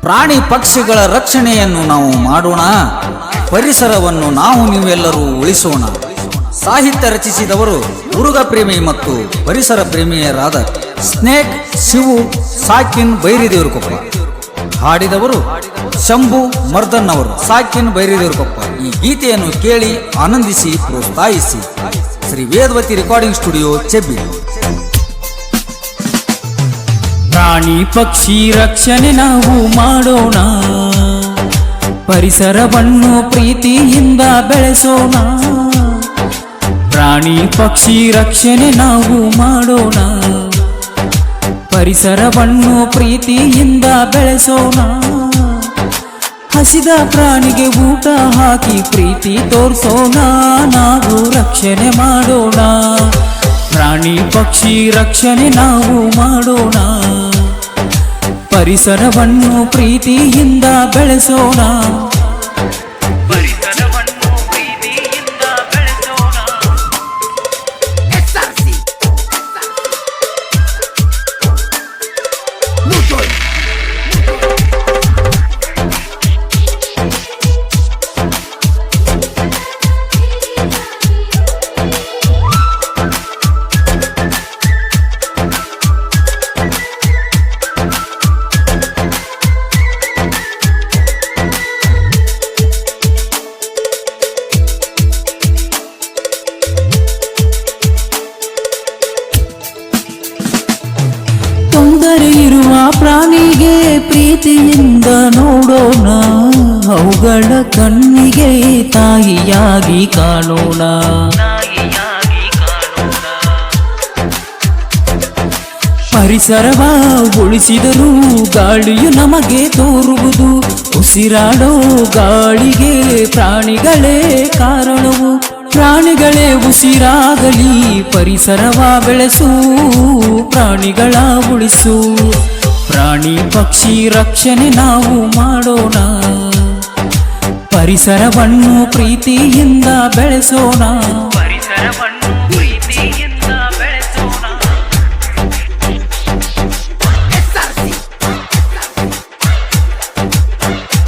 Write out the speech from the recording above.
ಪ್ರಾಣಿ ಪಕ್ಷಿಗಳ ರಕ್ಷಣೆಯನ್ನು ನಾವು ಮಾಡೋಣ, ಪರಿಸರವನ್ನು ನಾವು ನೀವೆಲ್ಲರೂ ಉಳಿಸೋಣ. ಸಾಹಿತ್ಯ ರಚಿಸಿದವರು ಮುರುಘಾ ಪ್ರೇಮಿ ಮತ್ತು ಪರಿಸರ ಪ್ರೇಮಿಯರಾದ ಸ್ನೇಕ್ ಶಿವು ಸಾಕಿನ್ ಬೈರಿದೇವರಕೊಪ್ಪ. ಹಾಡಿದವರು ಶಂಭು ಮರ್ದನ್ ಅವರು, ಸಾಕಿನ್ ಬೈರಿದೇವರಕೊಪ್ಪ. ಈ ಗೀತೆಯನ್ನು ಕೇಳಿ ಆನಂದಿಸಿ ಪ್ರೋತ್ಸಾಹಿಸಿ. Shri Vedavati recording studio, ಚೆಬ್ಬಿ. ಪ್ರಾಣಿ ಪಕ್ಷಿ ರಕ್ಷಣೆ ನಾವು ಮಾಡೋಣ, ಪರಿಸರವನ್ನು ಪ್ರೀತಿಯಿಂದ ಬೆಳೆಸೋಣ. ಪ್ರಾಣಿ ಪಕ್ಷಿ ರಕ್ಷಣೆ ನಾವು ಮಾಡೋಣ, ಪರಿಸರವನ್ನು ಪ್ರೀತಿಯಿಂದ ಬೆಳೆಸೋಣ. ಹಸಿದ ಪ್ರಾಣಿಗೆ ಊಟ ಹಾಕಿ ಪ್ರೀತಿ ತೋರಿಸೋಣ, ನಾವು ರಕ್ಷಣೆ ಮಾಡೋಣ. ಪ್ರಾಣಿ ಪಕ್ಷಿ ರಕ್ಷಣೆ ನಾವು ಮಾಡೋಣ, ಪರಿಸರವನ್ನು ಪ್ರೀತಿಯಿಂದ ಬೆಳೆಸೋಣ. ಪರಿಸರವನ್ನು ಪ್ರೀತಿಯಿಂದ ಬೆಳೆಸೋಣ. ತೊಂದರೆ ಇರುವ ಪ್ರಾಣಿಗೆ ಪ್ರೀತಿಯಿಂದ ನೋಡೋಣ, ಅವುಗಳ ಕಣ್ಣಿಗೆ ತಾಯಿಯಾಗಿ ಕಾಣೋಣ. ಪರಿಸರವ ಉಳಿಸಿದರೂ ಗಾಳಿಯು ನಮಗೆ ತೋರುವುದು, ಉಸಿರಾಡೋ ಗಾಳಿಗೆ ಪ್ರಾಣಿಗಳೇ ಕಾರಣವು. ಪ್ರಾಣಿಗಳೇ ಉಸಿರಾಗಲಿ, ಪರಿಸರವ ಬೆಳೆಸು, ಪ್ರಾಣಿಗಳ ಉಳಿಸು. ಪ್ರಾಣಿ ಪಕ್ಷಿ ರಕ್ಷಣೆ ನಾವು ಮಾಡೋಣ, ಪರಿಸರವನ್ನು ಪ್ರೀತಿಯಿಂದ ಬೆಳೆಸೋಣ.